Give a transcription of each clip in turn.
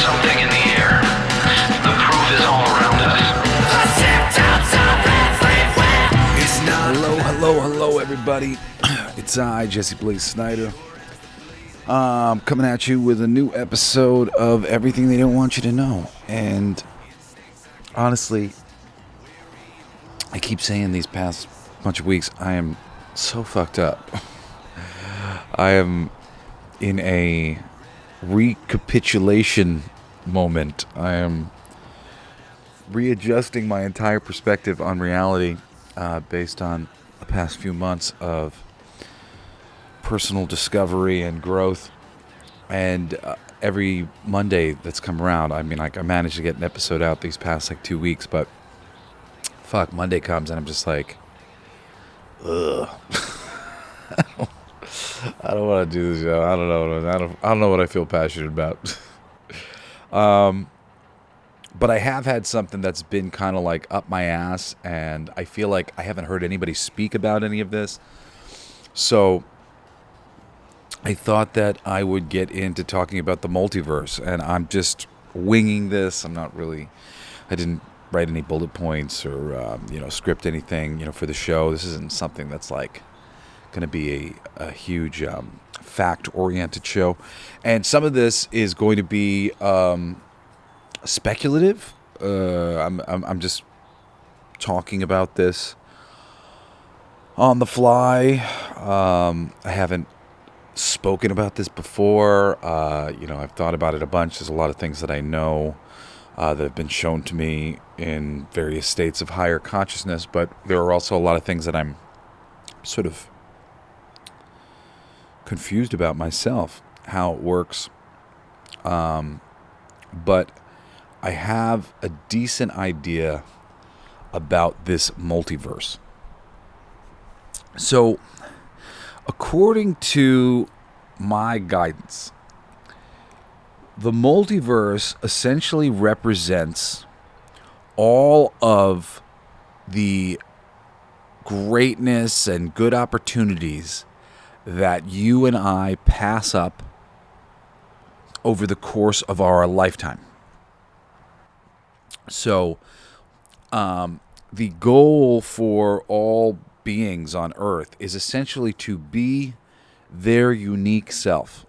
something in the air. The proof is all around us. Hello, everybody. It's I, Jesse Blaze Snyder. Coming at you with a new episode of Everything They Don't Want You to Know. And honestly, I keep saying these past bunch of weeks, I am so fucked up. I am in a recapitulation moment. I am readjusting my entire perspective on reality based on the past few months of personal discovery and growth. And every Monday that's come around, I mean, like, I managed to get an episode out these past 2 weeks, but fuck, Monday comes and I'm just like, ugh. I don't want to do this show. I don't know what I feel passionate about. But I have had something that's been kind of like up my ass, and I feel like I haven't heard anybody speak about any of this. So I thought that I would get into talking about the multiverse, and I'm just winging this. I didn't write any bullet points or script anything for the show. This isn't something that's like going to be a huge fact-oriented show, and some of this is going to be speculative. I'm just talking about this on the fly. I haven't spoken about this before. I've thought about it a bunch. There's a lot of things that I know that have been shown to me in various states of higher consciousness, but there are also a lot of things that I'm sort of confused about myself, how it works. But I have a decent idea about this multiverse. So, according to my guidance, the multiverse essentially represents all of the greatness and good opportunities that you and I pass up over the course of our lifetime. So, the goal for all beings on Earth is essentially to be their unique self.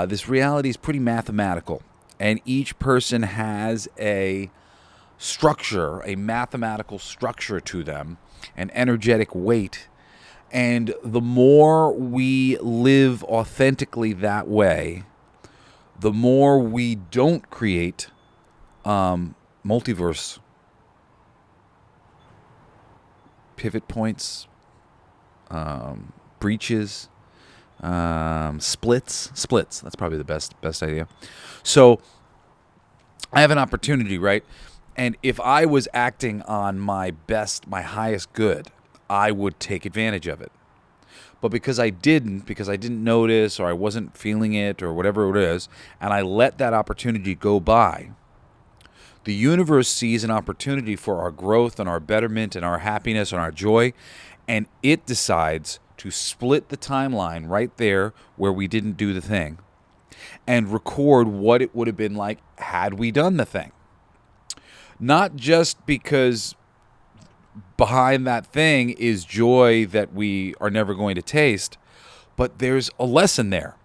This reality is pretty mathematical, and each person has a structure, a mathematical structure to them, an energetic weight. And the more we live authentically that way, the more we don't create multiverse pivot points, breaches, splits. That's probably the best idea. So I have an opportunity, right? And if I was acting on my highest good, I would take advantage of it. But because I didn't notice, or I wasn't feeling it, or whatever it is, and I let that opportunity go by, the universe sees an opportunity for our growth and our betterment and our happiness and our joy, and it decides to split the timeline right there where we didn't do the thing and record what it would have been like had we done the thing. Not just because behind that thing is joy that we are never going to taste, but there's a lesson there.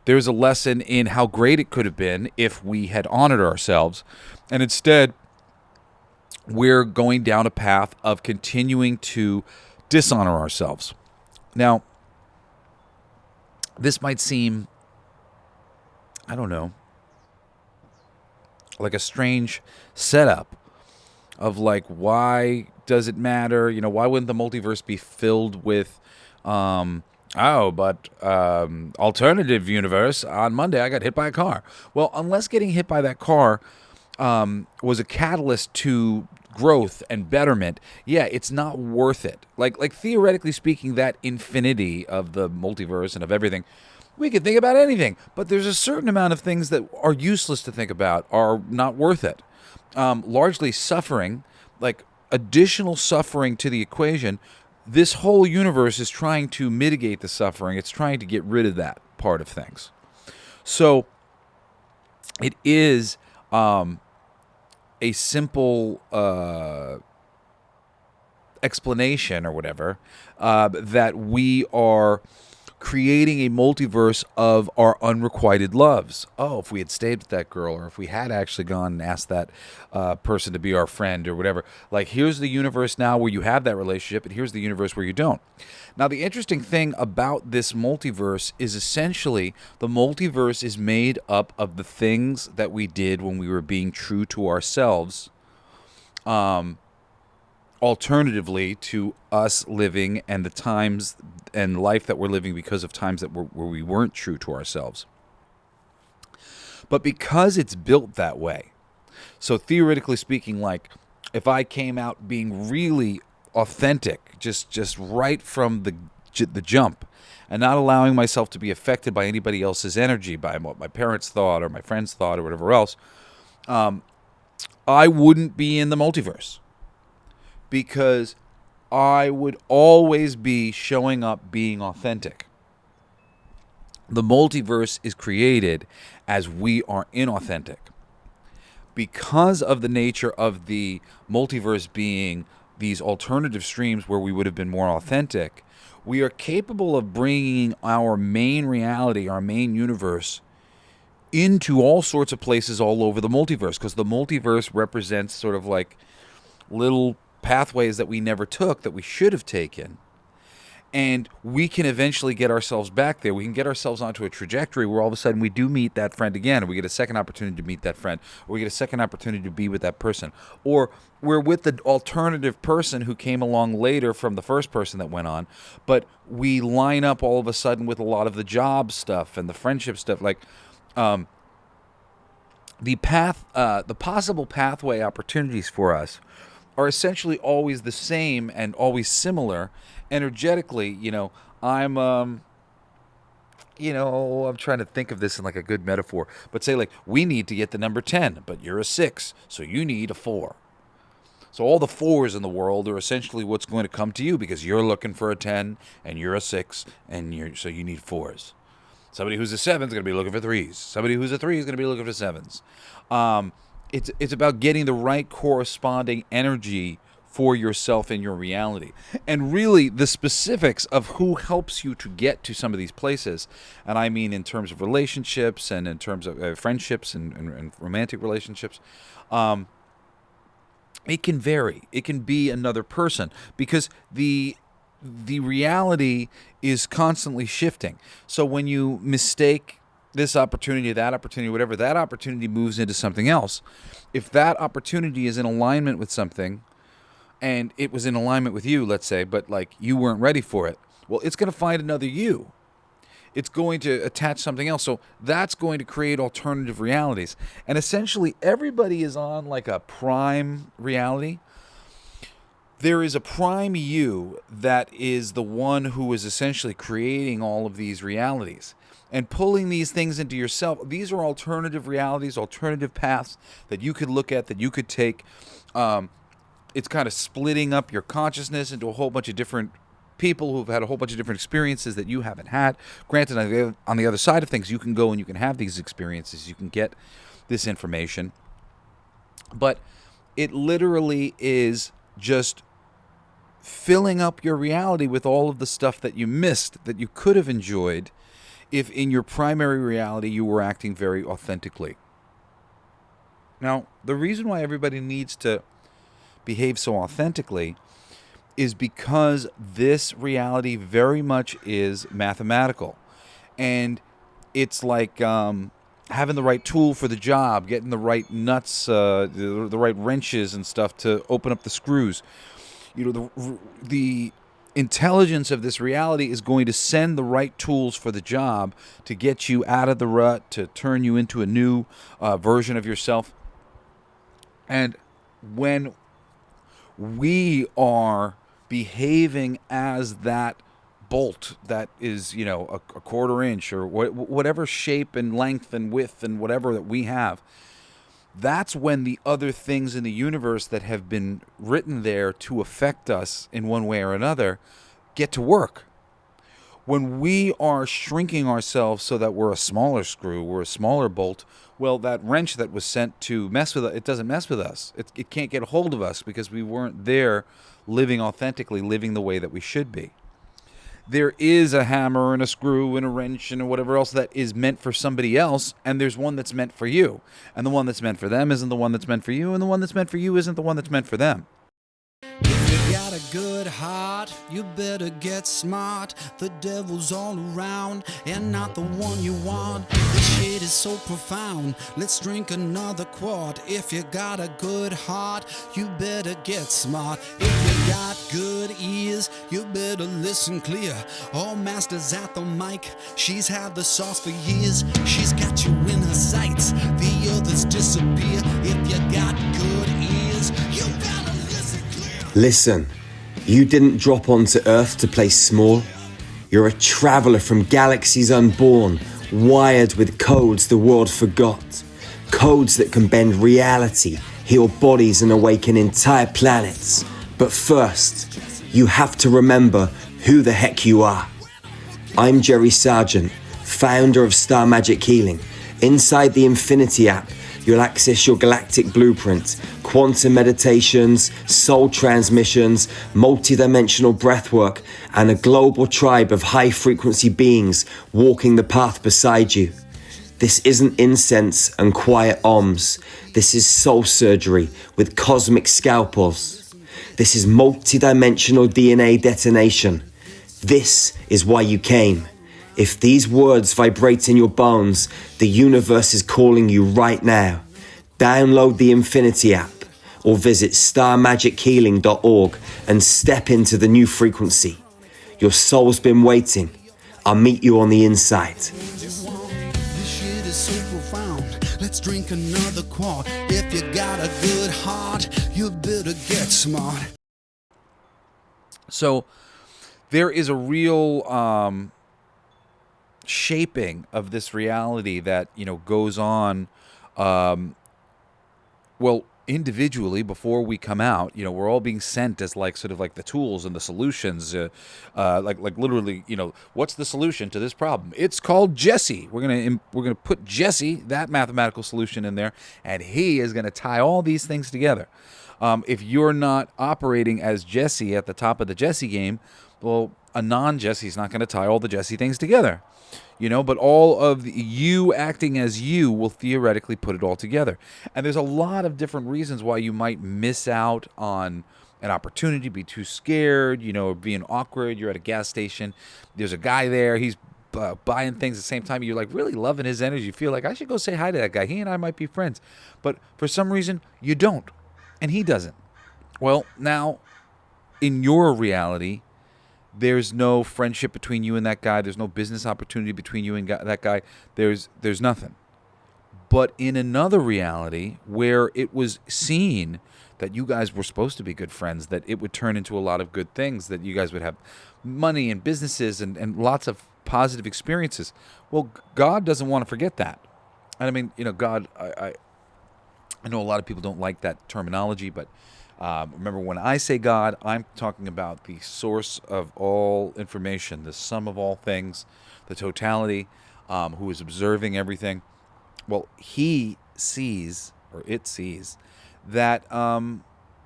There's a lesson in how great it could have been if we had honored ourselves, and instead we're going down a path of continuing to dishonor ourselves. Now, this might seem, I don't know, like a strange setup of like, why does it matter? Why wouldn't the multiverse be filled with, alternative universe, on Monday I got hit by a car. Well, unless getting hit by that car was a catalyst to growth and betterment, yeah, it's not worth it. Like theoretically speaking, that infinity of the multiverse and of everything, we can think about anything, but there's a certain amount of things that are useless to think about, are not worth it. Largely suffering, like additional suffering to the equation. This whole universe is trying to mitigate the suffering. It's trying to get rid of that part of things. So it is a simple explanation or whatever, that we are creating a multiverse of our unrequited loves. Oh, if we had stayed with that girl, or if we had actually gone and asked that person to be our friend or whatever. Like, here's the universe now where you have that relationship, and here's the universe where you don't. Now, the interesting thing about this multiverse is essentially the multiverse is made up of the things that we did when we were being true to ourselves, alternatively to us living and the times and life that we're living because of times that where we weren't true to ourselves. But because it's built that way, so theoretically speaking, like if I came out being really authentic, just right from the jump, and not allowing myself to be affected by anybody else's energy, by what my parents thought or my friends thought or whatever else, I wouldn't be in the multiverse, because I would always be showing up being authentic. The multiverse is created as we are inauthentic. Because of the nature of the multiverse being these alternative streams where we would have been more authentic, we are capable of bringing our main reality, our main universe, into all sorts of places all over the multiverse, because the multiverse represents sort of like little pathways that we never took that we should have taken. And we can eventually get ourselves back there. We can get ourselves onto a trajectory where all of a sudden we do meet that friend again, or we get a second opportunity to meet that friend, or we get a second opportunity to be with that person, or we're with the alternative person who came along later from the first person that went on, but we line up all of a sudden with a lot of the job stuff and the friendship stuff. Like, the possible pathway opportunities for us are essentially always the same and always similar energetically. I'm trying to think of this in like a good metaphor, but say like we need to get the number 10, but you're a 6, so you need a 4. So all the 4s in the world are essentially what's going to come to you, because you're looking for a 10 and you're a 6, and so you need 4s. Somebody who's a 7 is going to be looking for 3s. Somebody who's a 3 is going to be looking for 7s. It's about getting the right corresponding energy for yourself and your reality. And really, the specifics of who helps you to get to some of these places, and I mean in terms of relationships and in terms of friendships and romantic relationships, it can vary. It can be another person, because the reality is constantly shifting. So when you mistake this opportunity, that opportunity, whatever, that opportunity moves into something else. If that opportunity is in alignment with something, and it was in alignment with you, let's say, but like you weren't ready for it, well, it's going to find another you. It's going to attach something else. So that's going to create alternative realities. And essentially, everybody is on like a prime reality. There is a prime you that is the one who is essentially creating all of these realities and pulling these things into yourself. These are alternative realities, alternative paths that you could look at, that you could take. It's kind of splitting up your consciousness into a whole bunch of different people who've had a whole bunch of different experiences that you haven't had. Granted, on the other side of things, you can go and you can have these experiences. You can get this information. But it literally is just filling up your reality with all of the stuff that you missed, that you could have enjoyed if in your primary reality you were acting very authentically. Now, the reason why everybody needs to behave so authentically is because this reality very much is mathematical. And it's like having the right tool for the job, getting the right nuts, the right wrenches and stuff to open up the screws. The intelligence of this reality is going to send the right tools for the job to get you out of the rut, to turn you into a new version of yourself. And when we are behaving as that bolt that is, a quarter inch or whatever shape and length and width and whatever that we have, that's when the other things in the universe that have been written there to affect us in one way or another get to work. When we are shrinking ourselves so that we're a smaller screw, we're a smaller bolt, well, that wrench that was sent to mess with us, it doesn't mess with us. It can't get a hold of us because we weren't there living authentically, living the way that we should be. There is a hammer and a screw and a wrench and whatever else that is meant for somebody else, and there's one that's meant for you. And the one that's meant for them isn't the one that's meant for you, and the one that's meant for you isn't the one that's meant for them. If you got a good heart, you better get smart. The devil's all around and not the one you want. This shit is so profound. Let's drink another quart. If you got a good heart, you better get smart. If you got good ears, you better listen clear. All masters at the mic, she's had the sauce for years. She's got you in her sights, the others disappear. If you got good ears, you better listen clear. Listen, you didn't drop onto Earth to play small. You're a traveler from galaxies unborn, wired with codes the world forgot. Codes that can bend reality, heal bodies and awaken entire planets. But first, you have to remember who the heck you are. I'm Jerry Sargent, founder of Star Magic Healing. Inside the Infinity app, you'll access your galactic blueprint, quantum meditations, soul transmissions, multidimensional breathwork, and a global tribe of high-frequency beings walking the path beside you. This isn't incense and quiet ohms. This is soul surgery with cosmic scalpels. This is multidimensional DNA detonation. This is why you came. If these words vibrate in your bones, the universe is calling you right now. Download the Infinity app or visit starmagichealing.org and step into the new frequency. Your soul's been waiting. I'll meet you on the inside. This shit is so profound. Let's drink another quart. If you got a good heart, you better get smart. So there is a real shaping of this reality that, goes on, individually before we come out. We're all being sent as sort of the tools and the solutions, literally, what's the solution to this problem? It's called Jesse. We're gonna put Jesse, that mathematical solution, in there, and he is gonna tie all these things together. If you're not operating as Jesse at the top of the Jesse game, well, a non-Jesse's not going to tie all the Jesse things together, but all of you acting as you will theoretically put it all together. And there's a lot of different reasons why you might miss out on an opportunity, be too scared, or being awkward. You're at a gas station, there's a guy there, he's buying things at the same time. You're really loving his energy. You feel like, I should go say hi to that guy. He and I might be friends. But for some reason, you don't. And he doesn't. Well, now, in your reality, there's no friendship between you and that guy. There's no business opportunity between you and that guy. There's nothing. But in another reality where it was seen that you guys were supposed to be good friends, that it would turn into a lot of good things, that you guys would have money and businesses and lots of positive experiences. Well, God doesn't want to forget that. And I mean, God, I know a lot of people don't like that terminology, but remember, when I say God, I'm talking about the source of all information, the sum of all things, the totality, who is observing everything. Well, he sees, or it sees, that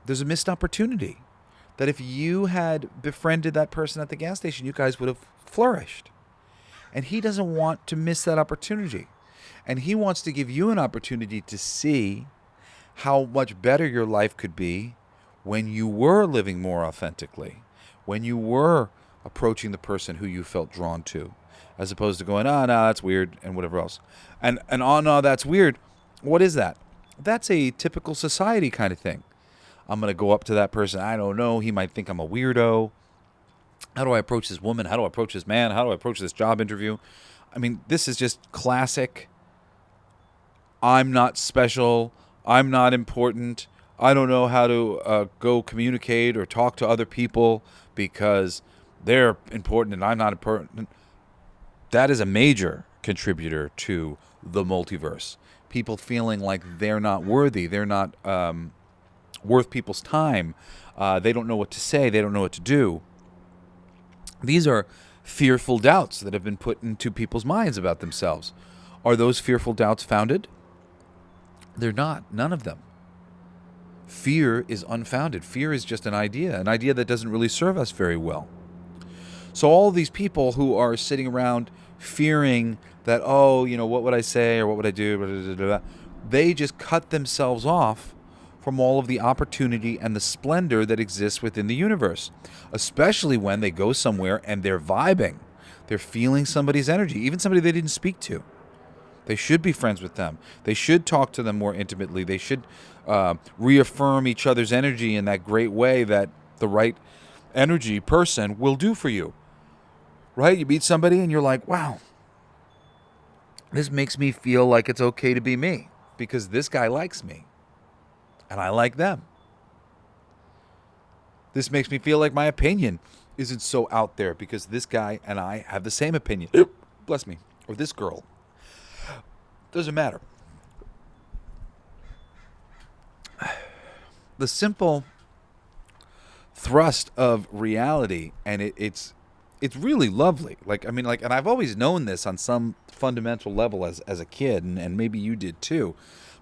there's a missed opportunity. That if you had befriended that person at the gas station, you guys would have flourished. And he doesn't want to miss that opportunity. And he wants to give you an opportunity to see how much better your life could be when you were living more authentically, when you were approaching the person who you felt drawn to, as opposed to going, no, that's weird, and whatever else. And oh, no, that's weird. What is that? That's a typical society kind of thing. I'm going to go up to that person. I don't know. He might think I'm a weirdo. How do I approach this woman? How do I approach this man? How do I approach this job interview? I mean, this is just classic. I'm not special. I'm not important. I don't know how to go communicate or talk to other people because they're important and I'm not important. That is a major contributor to the multiverse. People feeling like they're not worthy. They're not worth people's time. They don't know what to say. They don't know what to do. These are fearful doubts that have been put into people's minds about themselves. Are those fearful doubts founded? They're not. None of them. Fear is unfounded. Fear is just an idea that doesn't really serve us very well. So all these people who are sitting around fearing that, oh, what would I say or what would I do, blah, blah, blah, blah, they just cut themselves off from all of the opportunity and the splendor that exists within the universe, especially when they go somewhere and they're vibing. They're feeling somebody's energy, even somebody they didn't speak to. They should be friends with them. They should talk to them more intimately. They should reaffirm each other's energy in that great way that the right energy person will do for you. Right? You meet somebody and you're like, wow, this makes me feel like it's okay to be me because this guy likes me and I like them. This makes me feel like my opinion isn't so out there because this guy and I have the same opinion. Bless me. Or this girl. Doesn't matter. The simple thrust of reality, and it's really lovely. And I've always known this on some fundamental level as a kid, and maybe you did too.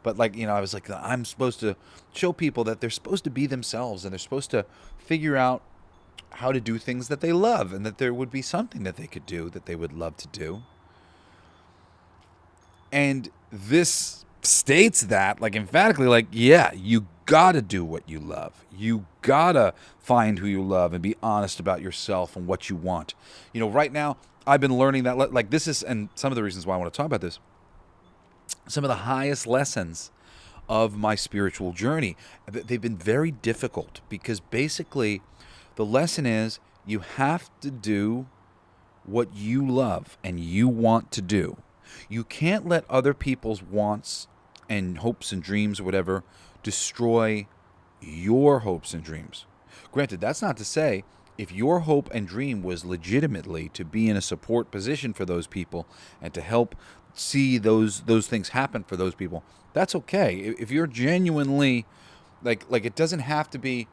But I was like, I'm supposed to show people that they're supposed to be themselves, and they're supposed to figure out how to do things that they love, and that there would be something that they could do that they would love to do. And this states that, emphatically, yeah, you gotta do what you love. You gotta find who you love and be honest about yourself and what you want. Right now, I've been learning that, this is, and some of the reasons why I want to talk about this, some of the highest lessons of my spiritual journey, they've been very difficult because basically the lesson is you have to do what you love and you want to do. You can't let other people's wants and hopes and dreams or whatever destroy your hopes and dreams. Granted, that's not to say if your hope and dream was legitimately to be in a support position for those people and to help see those things happen for those people, that's okay. If you're genuinely it doesn't have to be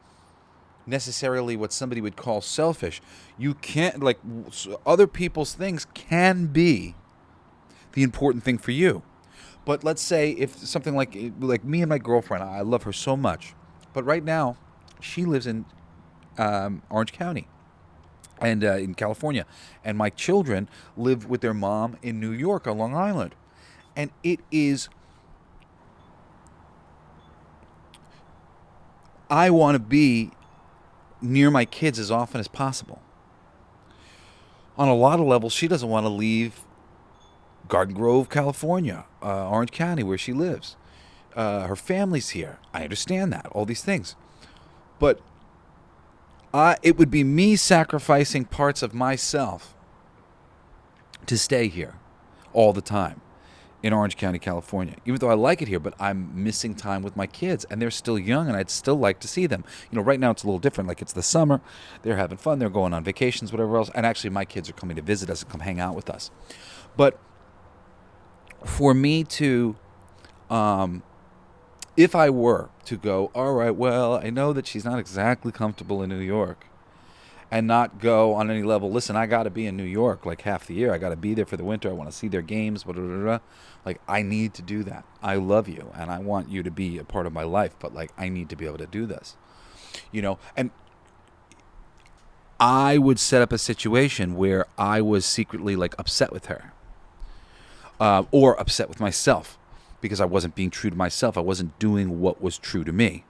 necessarily what somebody would call selfish. You can't other people's things can be the important thing for you. But let's say if something like me and my girlfriend, I love her so much, but right now she lives in Orange County and in California, and my children live with their mom in New York on Long Island, and I want to be near my kids as often as possible. On a lot of levels, she doesn't want to leave Garden Grove, California, Orange County, where she lives. Her family's here. I understand that, all these things. But it would be me sacrificing parts of myself to stay here all the time in Orange County, California. Even though I like it here, but I'm missing time with my kids, and they're still young, and I'd still like to see them. Right now it's a little different. It's the summer. They're having fun. They're going on vacations, whatever else. And actually, my kids are coming to visit us and come hang out with us. But for me to, if I were to go, all right, well, I know that she's not exactly comfortable in New York, and not go on any level, listen, I got to be in New York half the year. I got to be there for the winter. I want to see their games, blah, blah, blah, blah. I need to do that. I love you, and I want you to be a part of my life, but I need to be able to do this, and I would set up a situation where I was secretly upset with her. Or upset with myself because I wasn't being true to myself. I wasn't doing what was true to me.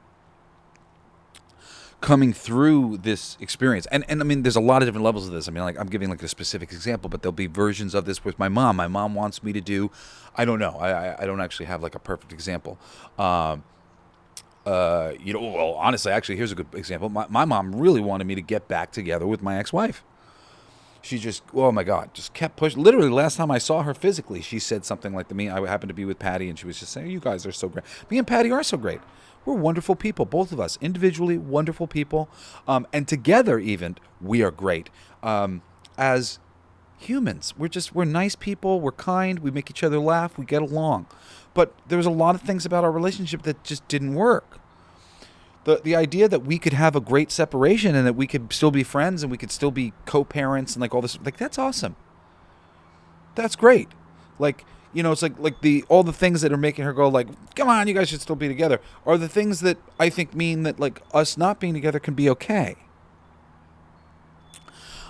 Coming through this experience, and I mean, there's a lot of different levels of this. I mean, I'm giving a specific example, but there'll be versions of this with my mom. My mom wants me to do, I don't know. I don't actually have a perfect example. Well, honestly, actually, here's a good example. My mom really wanted me to get back together with my ex-wife. She just, oh my God, just kept pushing. Literally, last time I saw her physically, she said something like to me. I happened to be with Patty, and she was just saying, you guys are so great. Me and Patty are so great. We're wonderful people, both of us. Individually, wonderful people. And together, even, we are great. As humans, we're nice people. We're kind. We make each other laugh. We get along. But there was a lot of things about our relationship that just didn't work. the idea that we could have a great separation and that we could still be friends and we could still be co-parents and like all this, like that's awesome. That's great. Like, you know, it's like all the things that are making her go like, come on, you guys should still be together, are the things that I think mean that like us not being together can be okay.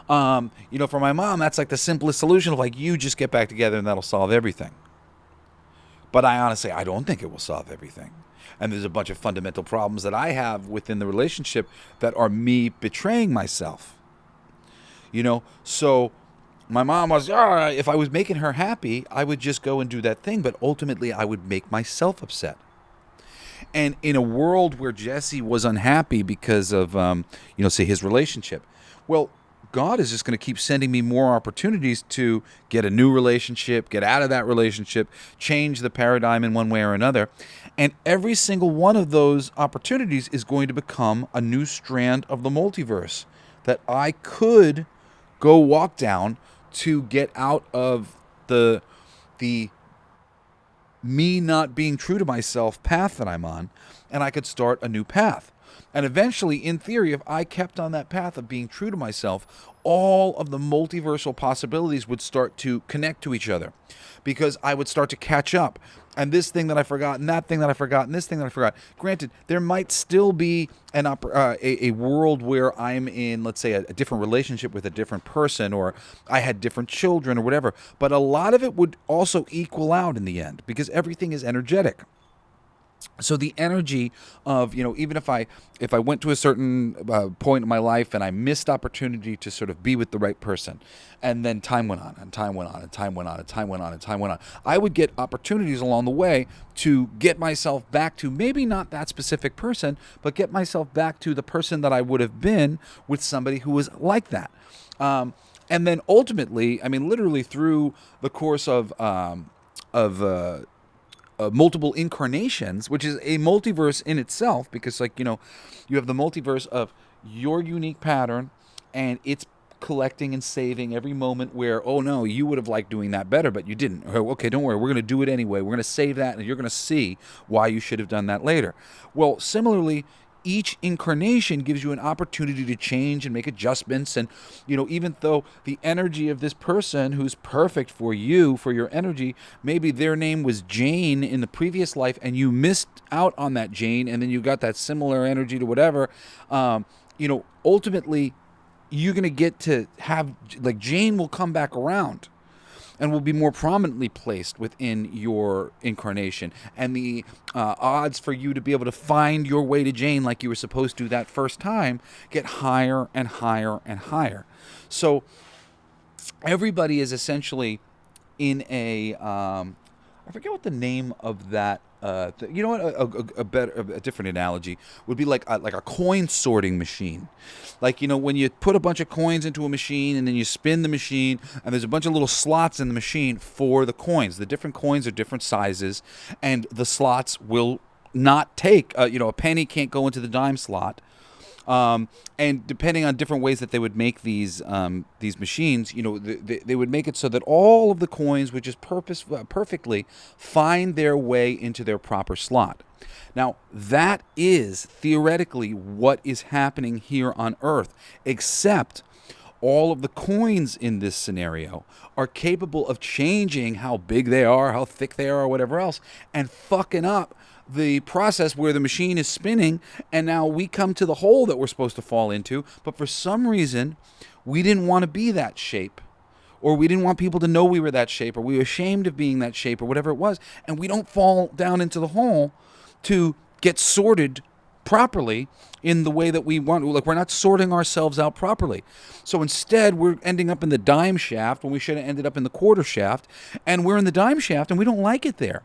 You know, for my mom, that's like the simplest solution of like, you just get back together and that'll solve everything. But I honestly, I don't think it will solve everything. And there's a bunch of fundamental problems that I have within the relationship that are me betraying myself. You know, so my mom was, if I was making her happy, I would just go and do that thing. But ultimately, I would make myself upset. And in a world where Jesse was unhappy because of, say his relationship, well, God is just going to keep sending me more opportunities to get a new relationship, get out of that relationship, change the paradigm in one way or another. And every single one of those opportunities is going to become a new strand of the multiverse that I could go walk down to get out of the me not being true to myself path that I'm on, and I could start a new path. And eventually, in theory, if I kept on that path of being true to myself, all of the multiversal possibilities would start to connect to each other, because I would start to catch up. And this thing that I forgot, and that thing that I forgot, and this thing that I forgot. Granted, there might still be a world where I'm in, let's say, a different relationship with a different person, or I had different children or whatever. But a lot of it would also equal out in the end, because everything is energetic. So the energy of, even if I went to a certain point in my life and I missed opportunity to sort of be with the right person, and then time went on and time went on and time went on and time went on and time went on, I would get opportunities along the way to get myself back to maybe not that specific person, but get myself back to the person that I would have been with somebody who was like that. And then ultimately, I mean, literally through the course of multiple incarnations, which is a multiverse in itself, because you have the multiverse of your unique pattern, and it's collecting and saving every moment where, oh no, you would have liked doing that better, but you didn't. Okay, don't worry, we're going to do it anyway. We're going to save that, and you're going to see why you should have done that later. Well, similarly, each incarnation gives you an opportunity to change and make adjustments. And, even though the energy of this person who's perfect for you, for your energy, maybe their name was Jane in the previous life and you missed out on that Jane, and then you got that similar energy to whatever, ultimately you're going to get to have, like, Jane will come back around and will be more prominently placed within your incarnation. And the odds for you to be able to find your way to Jane like you were supposed to that first time get higher and higher and higher. So everybody is essentially in a, I forget what the name of that, you know what, a different analogy would be like a coin sorting machine. Like, when you put a bunch of coins into a machine and then you spin the machine, and there's a bunch of little slots in the machine for the coins. The different coins are different sizes, and the slots will not take, a penny can't go into the dime slot. And depending on different ways that they would make these machines, they would make it so that all of the coins would just perfectly find their way into their proper slot. Now, that is theoretically what is happening here on Earth, except all of the coins in this scenario are capable of changing how big they are, how thick they are, or whatever else, and fucking up the process where the machine is spinning, and now we come to the hole that we're supposed to fall into, but for some reason we didn't want to be that shape, or we didn't want people to know we were that shape, or we were ashamed of being that shape, or whatever it was, and we don't fall down into the hole to get sorted properly in the way that we want. Like, we're not sorting ourselves out properly. So instead, we're ending up in the dime shaft when we should have ended up in the quarter shaft, and we're in the dime shaft and we don't like it there.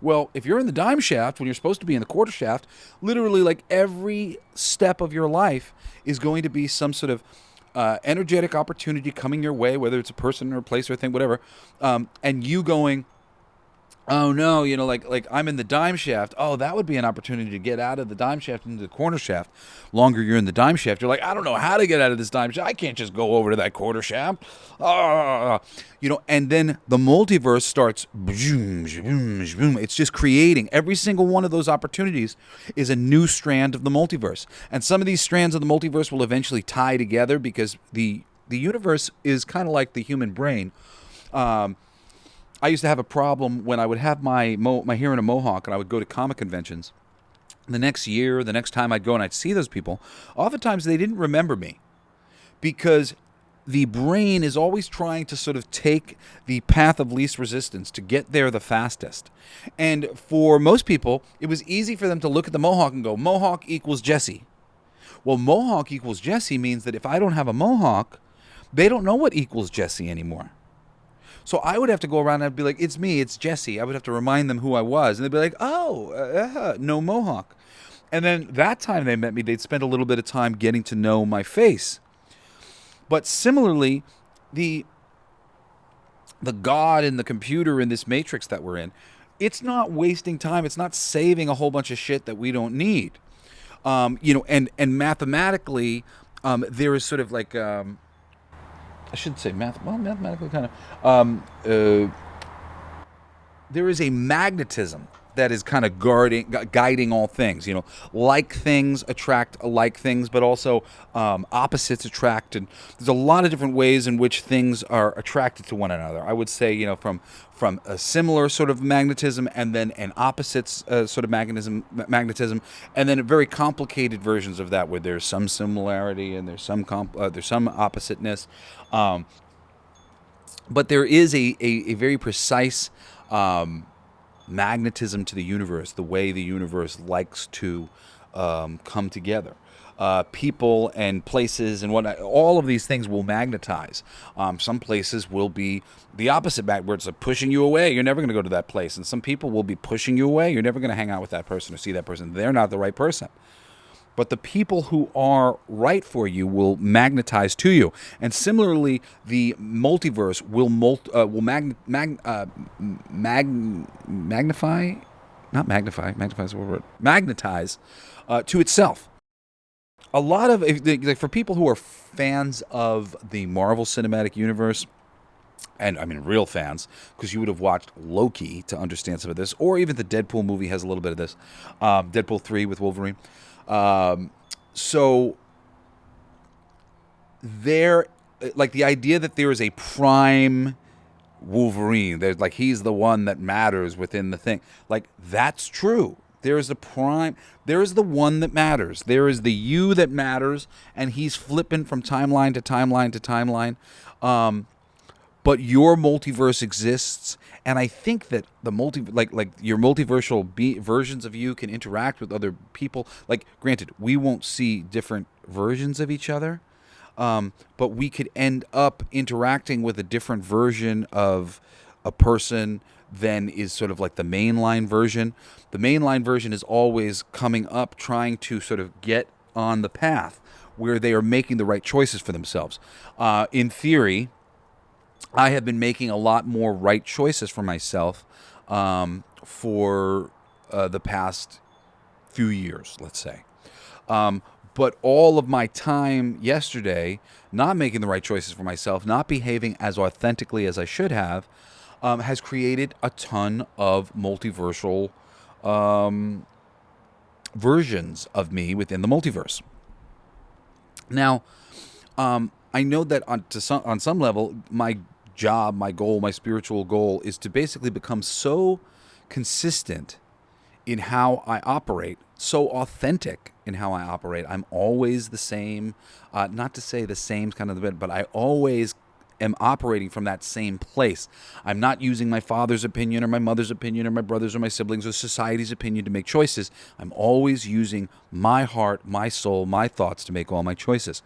Well, if you're in the dime shaft when you're supposed to be in the quarter shaft, literally, like, every step of your life is going to be some sort of energetic opportunity coming your way, whether it's a person or a place or a thing, whatever, and you going, oh no, like I'm in the dime shaft. Oh, that would be an opportunity to get out of the dime shaft into the corner shaft. Longer you're in the dime shaft, you're like, I don't know how to get out of this dime shaft. I can't just go over to that quarter shaft. And then the multiverse starts. It's just creating every single one of those opportunities is a new strand of the multiverse, and some of these strands of the multiverse will eventually tie together because the universe is kind of like the human brain. I used to have a problem when I would have my hair in a mohawk and I would go to comic conventions. The next year, the next time I'd go and I'd see those people, oftentimes they didn't remember me because the brain is always trying to sort of take the path of least resistance to get there the fastest. And for most people, it was easy for them to look at the mohawk and go, mohawk equals Jesse. Well, mohawk equals Jesse means that if I don't have a mohawk, they don't know what equals Jesse anymore. So I would have to go around and I'd be like, it's me, it's Jesse. I would have to remind them who I was. And they'd be like, oh, no mohawk. And then that time they met me, they'd spend a little bit of time getting to know my face. But similarly, the God in the computer in this matrix that we're in, it's not wasting time. It's not saving a whole bunch of shit that we don't need. And mathematically, there is sort of like... I shouldn't say mathematically kind of. There is a magnetism that is kind of guiding all things. Like things attract like things, but also opposites attract. And there's a lot of different ways in which things are attracted to one another. I would say, from a similar sort of magnetism, and then an opposite sort of magnetism, and then very complicated versions of that, where there's some similarity and there's some oppositeness. But there is a very precise magnetism to the universe, the way the universe likes to come together. People and places and whatnot, all of these things will magnetize. Some places will be the opposite, where it's like pushing you away. You're never going to go to that place. And some people will be pushing you away. You're never going to hang out with that person or see that person. They're not the right person. But the people who are right for you will magnetize to you. And similarly, the multiverse will magnetize to itself. A lot of, for people who are fans of the Marvel Cinematic Universe, and I mean real fans, because you would have watched Loki to understand some of this, or even the Deadpool movie has a little bit of this, Deadpool 3 with Wolverine. So there, like the idea that there is a prime Wolverine, there's like he's the one that matters within the thing. Like that's true. There is the prime. There is the one that matters. There is the you that matters, and he's flipping from timeline to timeline to timeline. But your multiverse exists, and I think that the like your multiversal versions of you can interact with other people. Like, granted, we won't see different versions of each other, but we could end up interacting with a different version of a person than is sort of like the mainline version. The mainline version is always coming up, trying to sort of get on the path where they are making the right choices for themselves. In theory, I have been making a lot more right choices for myself for the past few years, let's say. But all of my time yesterday not making the right choices for myself, not behaving as authentically as I should have, has created a ton of multiversal versions of me within the multiverse. Now, I know that on some level, my job, my goal, my spiritual goal is to basically become so consistent in how I operate, so authentic in how I operate. I'm always the same, not to say the same kind of the bit, but I always am operating from that same place. I'm not using my father's opinion or my mother's opinion or my brother's or my siblings or society's opinion to make choices. I'm always using my heart, my soul, my thoughts to make all my choices.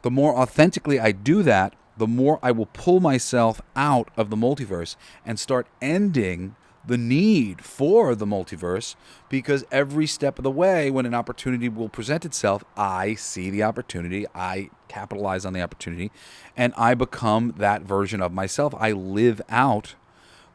The more authentically I do that, the more I will pull myself out of the multiverse and start ending the need for the multiverse, because every step of the way, when an opportunity will present itself, I see the opportunity, I capitalize on the opportunity, and I become that version of myself. I live out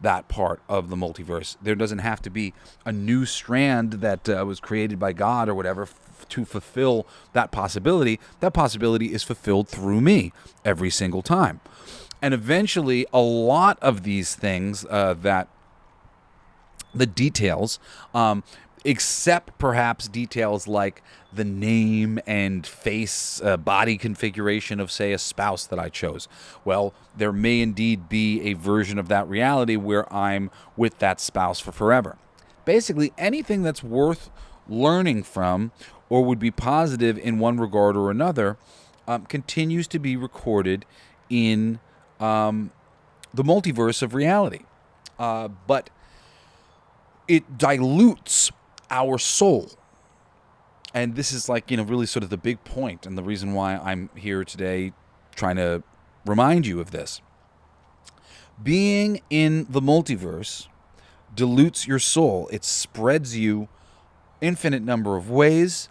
that part of the multiverse. There doesn't have to be a new strand that was created by God or whatever to fulfill that possibility. That possibility is fulfilled through me every single time. And eventually, a lot of these things that the details, except perhaps details like the name and face, body configuration of, say, a spouse that I chose. Well, there may indeed be a version of that reality where I'm with that spouse for forever. Basically, anything that's worth learning from or would be positive in one regard or another continues to be recorded in the multiverse of reality. But it dilutes our soul. And this is like, really sort of the big point and the reason why I'm here today trying to remind you of this. Being in the multiverse dilutes your soul. It spreads you infinite number of ways.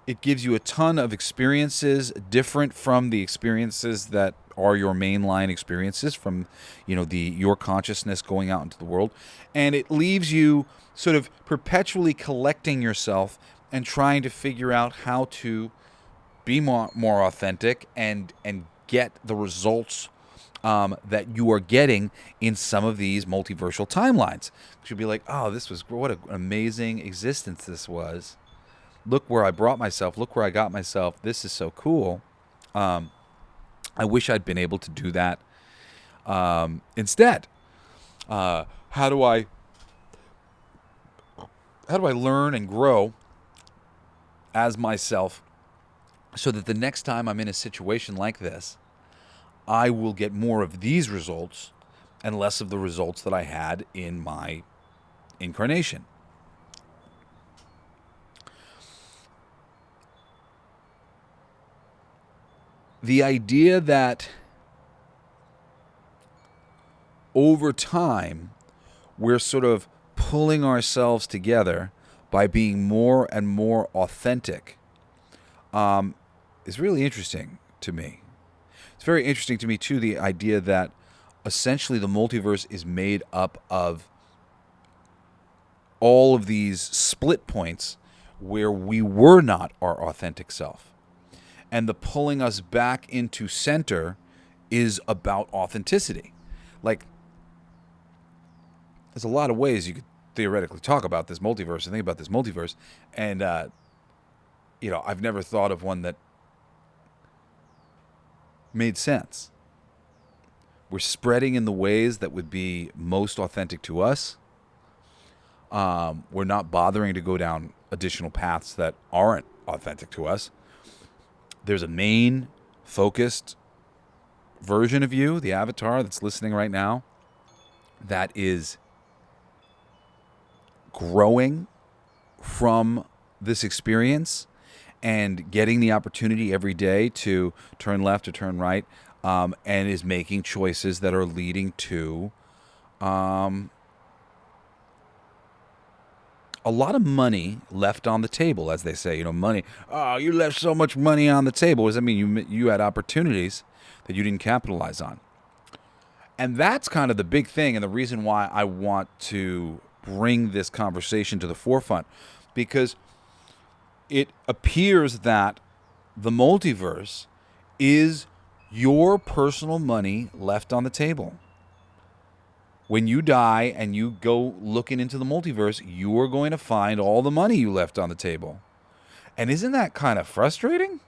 It gives you a ton of experiences different from the experiences that are your mainline experiences from, your consciousness going out into the world. And it leaves you sort of perpetually collecting yourself and trying to figure out how to be more authentic and get the results that you are getting in some of these multiversal timelines. You'll be like, oh, what an amazing existence this was. Look where I brought myself. Look where I got myself. This is so cool. I wish I'd been able to do that instead. How do I learn and grow as myself so that the next time I'm in a situation like this, I will get more of these results and less of the results that I had in my incarnation? The idea that over time we're sort of pulling ourselves together by being more and more authentic is really interesting to me. It's very interesting to me, too, the idea that essentially the multiverse is made up of all of these split points where we were not our authentic self. And the pulling us back into center is about authenticity. Like, there's a lot of ways you could theoretically talk about this multiverse and think about this multiverse. And, I've never thought of one that made sense. We're spreading in the ways that would be most authentic to us. We're not bothering to go down additional paths that aren't authentic to us. There's a main focused version of you, the avatar that's listening right now, that is growing from this experience and getting the opportunity every day to turn left or turn right, and is making choices that are leading to a lot of money left on the table, as they say. Money. Oh, you left so much money on the table. Does that mean you had opportunities that you didn't capitalize on? And that's kind of the big thing, and the reason why I want to bring this conversation to the forefront, because it appears that the multiverse is your personal money left on the table. When you die and you go looking into the multiverse, you are going to find all the money you left on the table. And isn't that kind of frustrating?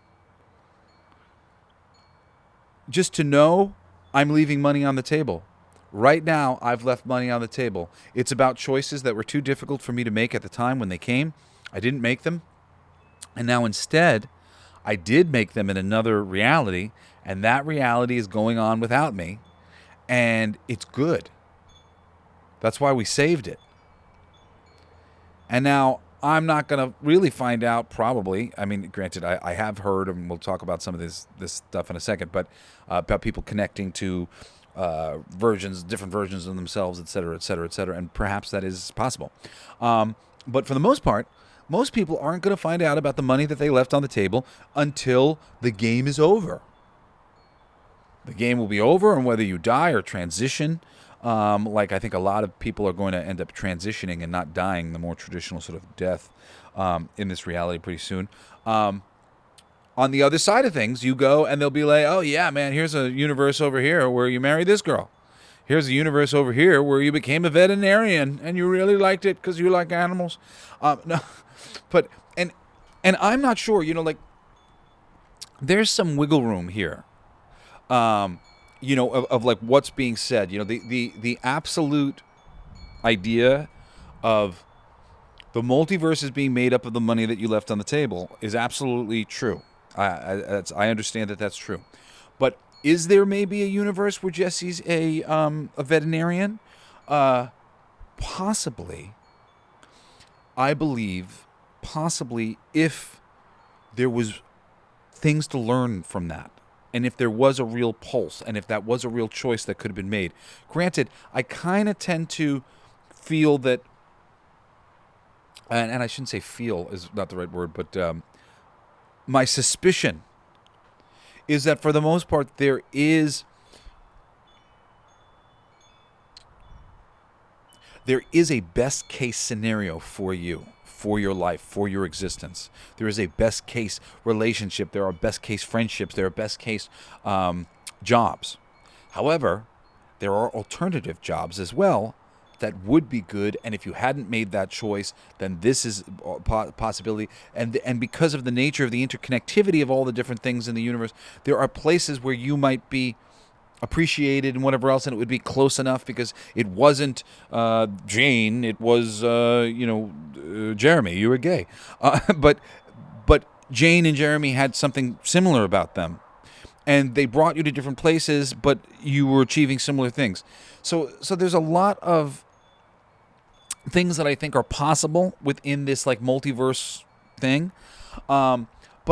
Just to know I'm leaving money on the table. Right now, I've left money on the table. It's about choices that were too difficult for me to make at the time when they came. I didn't make them. And now instead, I did make them in another reality, and that reality is going on without me, and it's good. That's why we saved it. And now I'm not going to really find out, probably. I mean, granted, I have heard, and we'll talk about some of this stuff in a second, but about people connecting to different versions of themselves, et cetera, et cetera, et cetera, and perhaps that is possible. But for the most part, most people aren't going to find out about the money that they left on the table until the game is over. The game will be over, and whether you die or transition Like I think a lot of people are going to end up transitioning and not dying the more traditional sort of death in this reality pretty soon. On the other side of things, you go and they'll be like, oh, yeah, man, here's a universe over here where you marry this girl. Here's a universe over here where you became a veterinarian and you really liked it because you like animals. No, but and I'm not sure, like there's some wiggle room here, of like what's being said. The absolute idea of the multiverse is being made up of the money that you left on the table is absolutely true. I understand that that's true. But is there maybe a universe where Jesse's a veterinarian? Possibly. I believe possibly if there was things to learn from that. And if there was a real pulse, and if that was a real choice that could have been made. Granted, I kind of tend to feel that, and I shouldn't say feel is not the right word, but my suspicion is that for the most part there is a best case scenario for you, for your life, for your existence. There is a best case relationship. There are best case friendships. There are best case jobs. However, there are alternative jobs as well that would be good, and if you hadn't made that choice, then this is a possibility. And because of the nature of the interconnectivity of all the different things in the universe, there are places where you might be appreciated and whatever else, and it would be close enough because it wasn't Jane, it was Jeremy. You were gay, but Jane and Jeremy had something similar about them, and they brought you to different places, but you were achieving similar things. So there's a lot of things that I think are possible within this like multiverse thing, but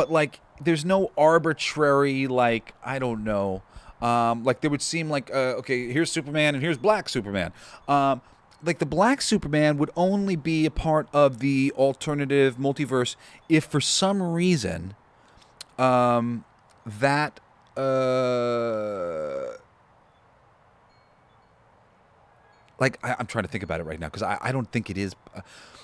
like there's no arbitrary, like, I don't know, like there would seem like okay, here's Superman and here's Black Superman. Like the Black Superman would only be a part of the alternative multiverse if for some reason that like I'm trying to think about it right now because I don't think it is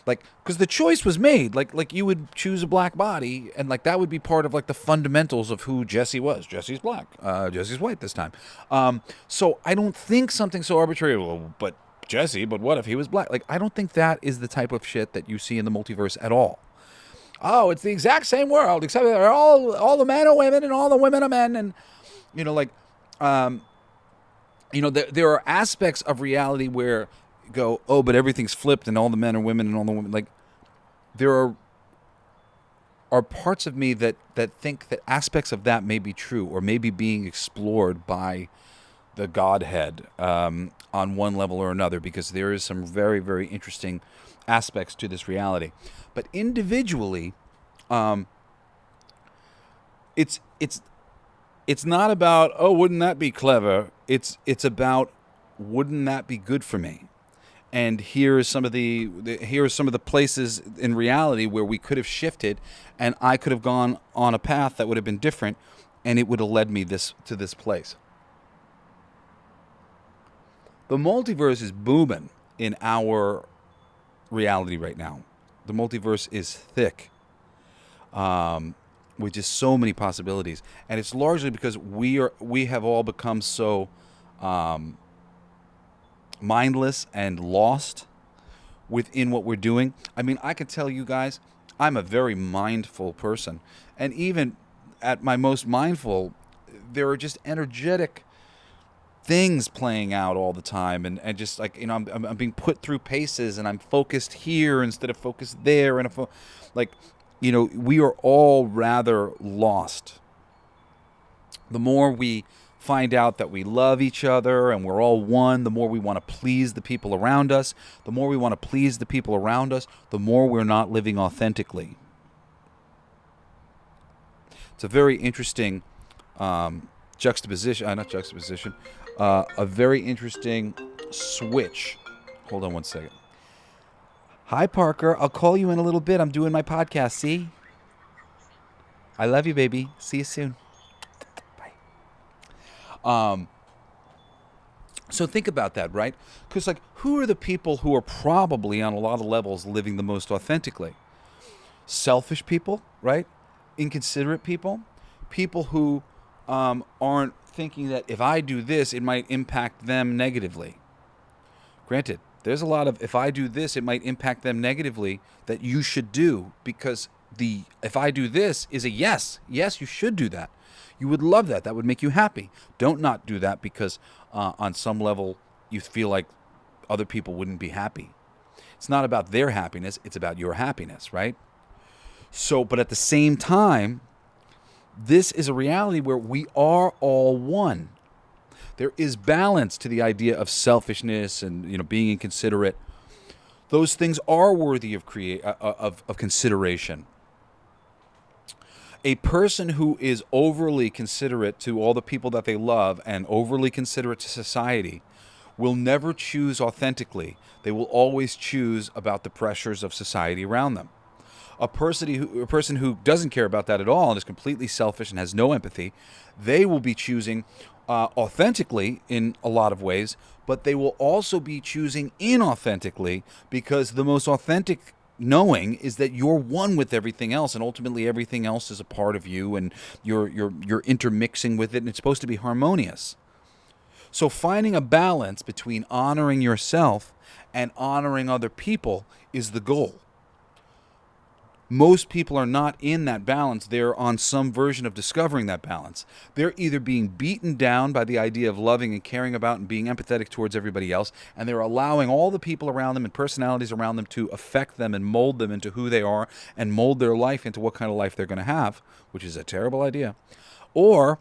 like, because the choice was made, like you would choose a black body and like that would be part of like the fundamentals of who Jesse was. Jesse's black, Jesse's white this time. So I don't think something so arbitrary. Well, but Jesse, but what if he was black? Like I don't think that is the type of shit that you see in the multiverse at all. Oh, it's the exact same world except they're all the men are women and all the women are men, and there are aspects of reality where you go, oh, but everything's flipped and all the men are women and all the women. Like, there are parts of me that think that aspects of that may be true or may be being explored by the Godhead on one level or another, because there is some very, very interesting aspects to this reality. But individually, it's not about, oh, wouldn't that be clever? It's about, wouldn't that be good for me? And here are some of the places in reality where we could have shifted, and I could have gone on a path that would have been different, and it would have led me to this place. The multiverse is booming in our reality right now. The multiverse is thick, with just so many possibilities, and it's largely because we have all become so mindless and lost within what we're doing. I mean, I can tell you guys, I'm a very mindful person, and even at my most mindful, there are just energetic things playing out all the time, and just like, I'm being put through paces, and I'm focused here instead of focused there, and we are all rather lost. The more we find out that we love each other and we're all one, the more we want to please the people around us. The more we want to please the people around us, the more we're not living authentically. It's a very interesting juxtaposition, not juxtaposition, a very interesting switch. Hold on one second. Hi, Parker. I'll call you in a little bit. I'm doing my podcast, see? I love you, baby. See you soon. Bye. So think about that, right? Because, like, who are the people who are probably on a lot of levels living the most authentically? Selfish people, right? Inconsiderate people, people who aren't thinking that if I do this, it might impact them negatively. Granted, there's a lot of if I do this, it might impact them negatively that you should do, because the if I do this is a yes. Yes, you should do that. You would love that. That would make you happy. Don't not do that because on some level you feel like other people wouldn't be happy. It's not about their happiness. It's about your happiness, right? So, but at the same time, this is a reality where we are all one. There is balance to the idea of selfishness and, you know, being inconsiderate. Those things are worthy of of consideration. A person who is overly considerate to all the people that they love and overly considerate to society will never choose authentically. They will always choose about the pressures of society around them. A person who doesn't care about that at all and is completely selfish and has no empathy, they will be choosing authentically in a lot of ways, but they will also be choosing inauthentically, because the most authentic knowing is that you're one with everything else, and ultimately everything else is a part of you, and you're intermixing with it, and it's supposed to be harmonious. So finding a balance between honoring yourself and honoring other people is the goal. Most people are not in that balance. They're on some version of discovering that balance. They're either being beaten down by the idea of loving and caring about and being empathetic towards everybody else, and they're allowing all the people around them and personalities around them to affect them and mold them into who they are and mold their life into what kind of life they're going to have, which is a terrible idea. Or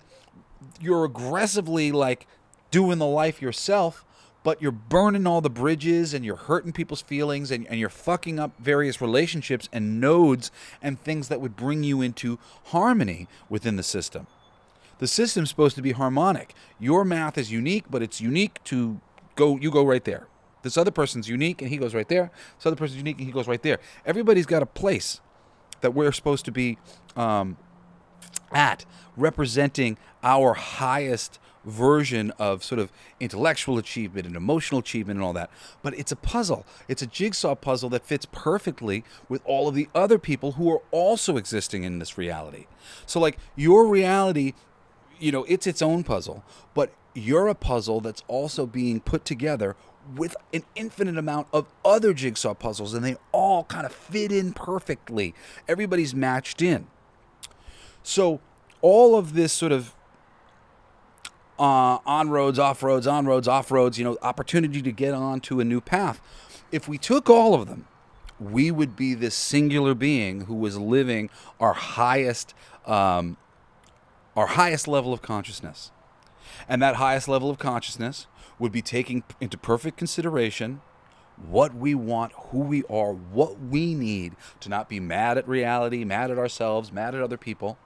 you're aggressively, like, doing the life yourself, but you're burning all the bridges and you're hurting people's feelings and you're fucking up various relationships and nodes and things that would bring you into harmony within the system. The system's supposed to be harmonic. Your math is unique, but it's unique to you go right there. This other person's unique and he goes right there. This other person's unique and he goes right there. Everybody's got a place that we're supposed to be at, representing our highest version of sort of intellectual achievement and emotional achievement and all that. But it's a puzzle. It's a jigsaw puzzle that fits perfectly with all of the other people who are also existing in this reality. So, like, your reality, you know, it's its own puzzle, but you're a puzzle that's also being put together with an infinite amount of other jigsaw puzzles, and they all kind of fit in perfectly. Everybody's matched in. So all of this sort of on roads, off roads, on roads, off roads, you know, opportunity to get onto a new path. If we took all of them, we would be this singular being who was living our highest level of consciousness. And that highest level of consciousness would be taking into perfect consideration what we want, who we are, what we need to not be mad at reality, mad at ourselves, mad at other people,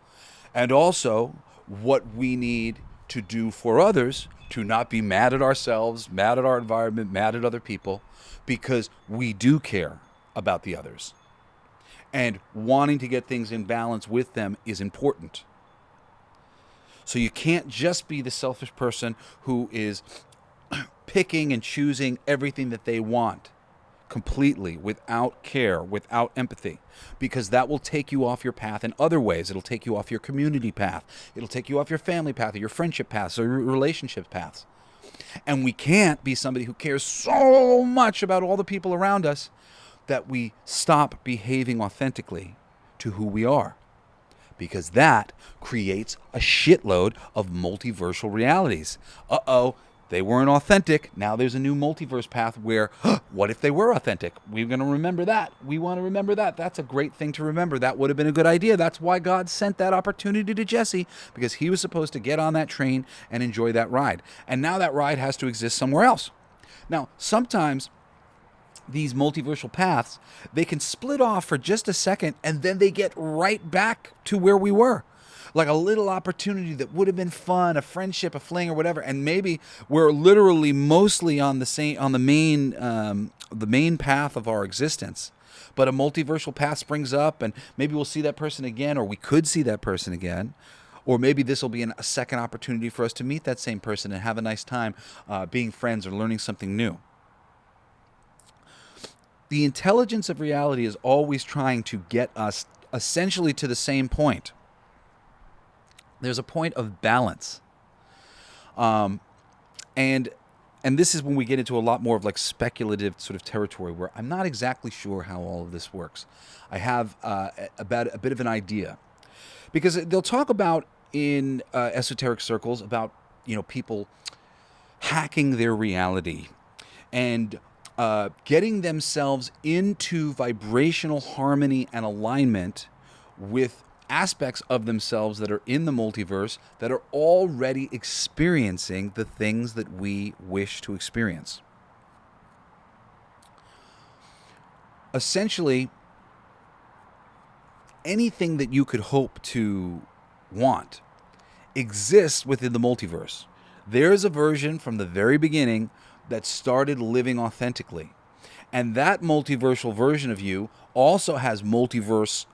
and also what we need to do for others to not be mad at ourselves, mad at our environment, mad at other people, because we do care about the others. And wanting to get things in balance with them is important. So you can't just be the selfish person who is picking and choosing everything that they want completely, without care, without empathy, because that will take you off your path in other ways. It'll take you off your community path. It'll take you off your family path or your friendship paths or your relationship paths. And we can't be somebody who cares so much about all the people around us that we stop behaving authentically to who we are, because that creates a shitload of multiversal realities. They weren't authentic. Now there's a new multiverse path where, what if they were authentic? We're going to remember that. We want to remember that. That's a great thing to remember. That would have been a good idea. That's why God sent that opportunity to Jesse, because he was supposed to get on that train and enjoy that ride. And now that ride has to exist somewhere else. Now, sometimes these multiversal paths, they can split off for just a second and then they get right back to where we were. Like a little opportunity that would have been fun, a friendship, a fling, or whatever, and maybe we're literally mostly on the main path of our existence. But a multiversal path springs up, and maybe we'll see that person again, or we could see that person again, Or maybe this will be a second opportunity for us to meet that same person and have a nice time being friends or learning something new. The intelligence of reality is always trying to get us essentially to the same point. There's a point of balance. And this is when we get into a lot more of like speculative sort of territory where I'm not exactly sure how all of this works. I have a bit of an idea. Because they'll talk about in esoteric circles about, people hacking their reality and getting themselves into vibrational harmony and alignment with aspects of themselves that are in the multiverse that are already experiencing the things that we wish to experience. Essentially, anything that you could hope to want exists within the multiverse. There is a version from the very beginning that started living authentically. And that multiversal version of you also has multiverse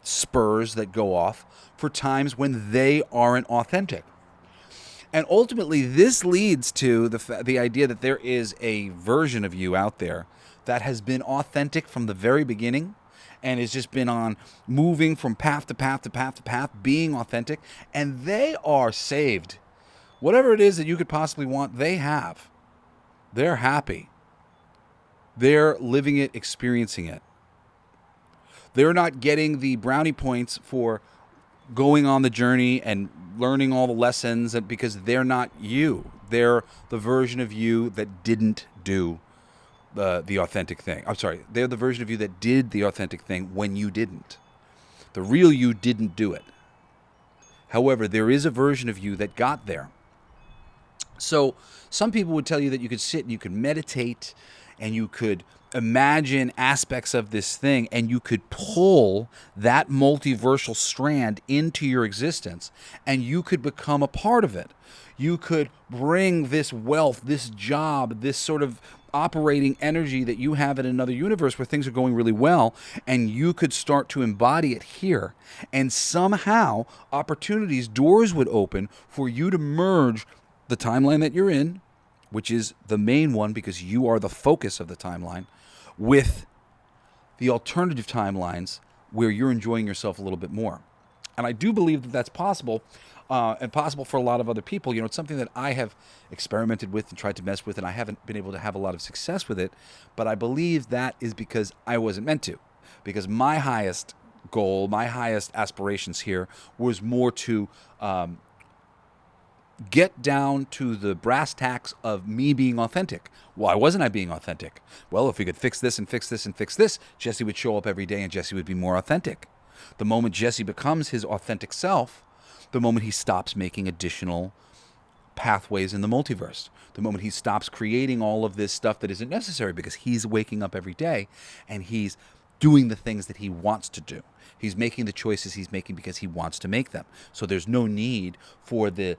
spurs that go off for times when they aren't authentic. And ultimately, this leads to the idea that there is a version of you out there that has been authentic from the very beginning and has just been on moving from path to path to path to path, being authentic, and they are saved. Whatever it is that you could possibly want, they have. They're happy. They're living it, experiencing it. They're not getting the brownie points for going on the journey and learning all the lessons because they're not you. They're the version of you that didn't do the authentic thing. I'm sorry. They're the version of you that did the authentic thing when you didn't. The real you didn't do it. However, there is a version of you that got there. So some people would tell you that you could sit and you could meditate and you could imagine aspects of this thing and you could pull that multiversal strand into your existence and you could become a part of it. You could bring this wealth, this job, this sort of operating energy that you have in another universe where things are going really well, and you could start to embody it here. And somehow opportunities, doors would open for you to merge the timeline that you're in, which is the main one because you are the focus of the timeline, with the alternative timelines where you're enjoying yourself a little bit more. And I do believe that that's possible, and possible for a lot of other people. It's something that I have experimented with and tried to mess with, and I haven't been able to have a lot of success with it. But I believe that is because I wasn't meant to. Because my highest goal, my highest aspirations here was more to get down to the brass tacks of me being authentic. Why wasn't I being authentic? Well, if we could fix this and fix this and fix this, Jesse would show up every day and Jesse would be more authentic. The moment Jesse becomes his authentic self, the moment he stops making additional pathways in the multiverse, the moment he stops creating all of this stuff that isn't necessary because he's waking up every day and he's doing the things that he wants to do. He's making the choices he's making because he wants to make them. So there's no need for the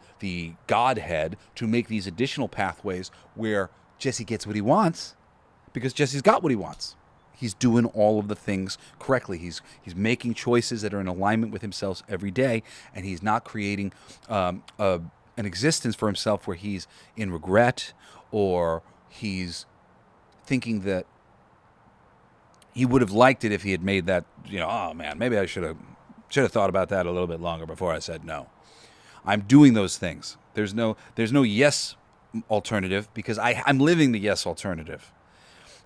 Godhead to make these additional pathways where Jesse gets what he wants because Jesse's got what he wants. He's doing all of the things correctly. He's making choices that are in alignment with himself every day, and he's not creating an existence for himself where he's in regret or he's thinking that he would have liked it if he had made that, oh man, maybe I should have thought about that a little bit longer before I said no. I'm doing those things. There's no yes alternative because I'm living the yes alternative.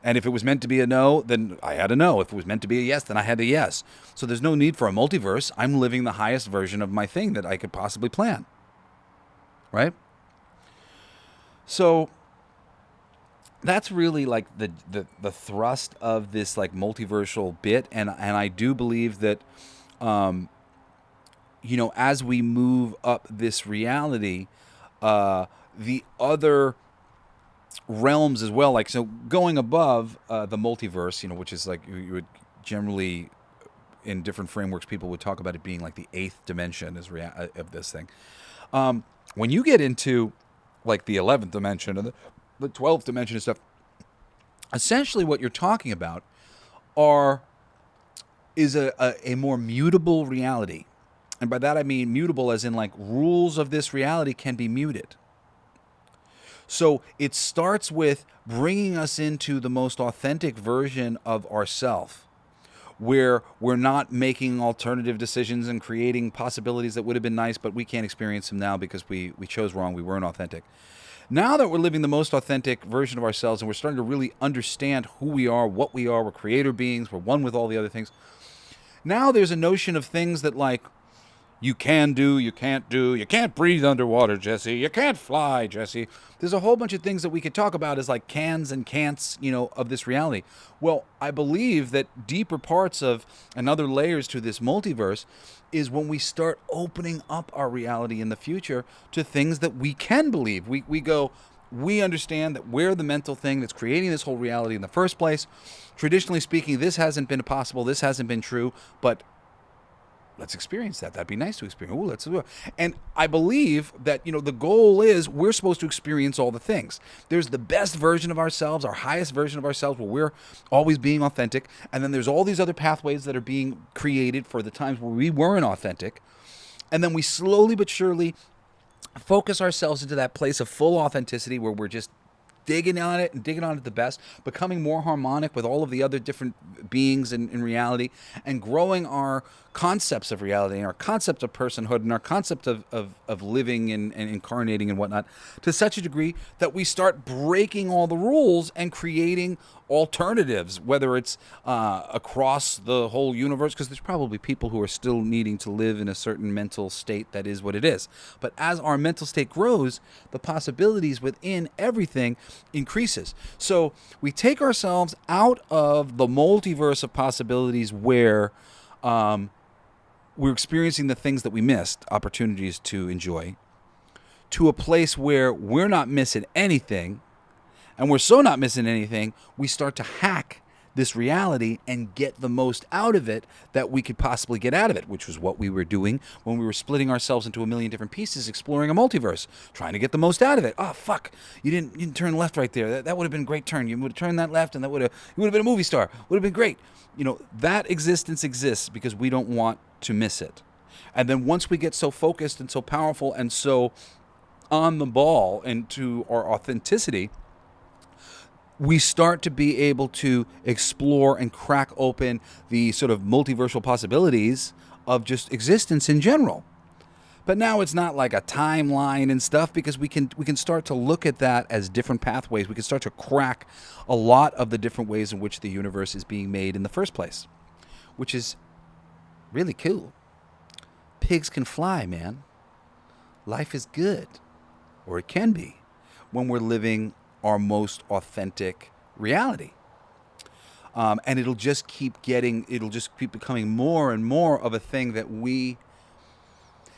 And if it was meant to be a no, then I had a no. If it was meant to be a yes, then I had a yes. So there's no need for a multiverse. I'm living the highest version of my thing that I could possibly plan. Right? So that's really like the thrust of this like multiversal bit. And I do believe that, as we move up this reality, the other realms as well, like so going above the multiverse, which is like you would generally in different frameworks people would talk about it being like the 8th dimension of this thing. When you get into like the 11th dimension and the 12th dimension and stuff, essentially what you're talking about is a more mutable reality. And by that I mean mutable as in like rules of this reality can be muted. So it starts with bringing us into the most authentic version of ourself, where we're not making alternative decisions and creating possibilities that would have been nice, but we can't experience them now because we chose wrong, we weren't authentic. Now that we're living the most authentic version of ourselves and we're starting to really understand who we are, what we are, we're creator beings, we're one with all the other things. Now there's a notion of things that like, you can do, you can't do, you can't breathe underwater, Jesse, you can't fly, Jesse. There's a whole bunch of things that we could talk about as like cans and can'ts, of this reality. Well, I believe that deeper parts of and other layers to this multiverse is when we start opening up our reality in the future to things that we can believe. We understand that we're the mental thing that's creating this whole reality in the first place. Traditionally speaking, this hasn't been possible, this hasn't been true, but let's experience that. That'd be nice to experience. Ooh, let's do it. And I believe that, the goal is we're supposed to experience all the things. There's the best version of ourselves, our highest version of ourselves, where we're always being authentic. And then there's all these other pathways that are being created for the times where we weren't authentic. And then we slowly but surely focus ourselves into that place of full authenticity where we're just digging on it the best, becoming more harmonic with all of the other different beings in reality, and growing our concepts of reality and our concept of personhood and our concept of living and incarnating and whatnot to such a degree that we start breaking all the rules and creating alternatives, whether it's across the whole universe, because there's probably people who are still needing to live in a certain mental state that is what it is. But as our mental state grows, the possibilities within everything increases. So we take ourselves out of the multiverse of possibilities where we're experiencing the things that we missed, opportunities to enjoy, to a place where we're not missing anything. And we're so not missing anything, we start to hack this reality and get the most out of it that we could possibly get out of it, which was what we were doing when we were splitting ourselves into a million different pieces, exploring a multiverse, trying to get the most out of it. Oh, fuck, you didn't turn left right there. That would have been a great turn. You would have turned that left and you would have been a movie star. Would have been great. That existence exists because we don't want to miss it. And then once we get so focused and so powerful and so on the ball into our authenticity, we start to be able to explore and crack open the sort of multiversal possibilities of just existence in general. But now it's not like a timeline and stuff, because we can start to look at that as different pathways. We can start to crack a lot of the different ways in which the universe is being made in the first place, which is really cool. Pigs can fly, man. Life is good, or it can be, when we're living our most authentic reality. And it'll just keep becoming more and more of a thing that we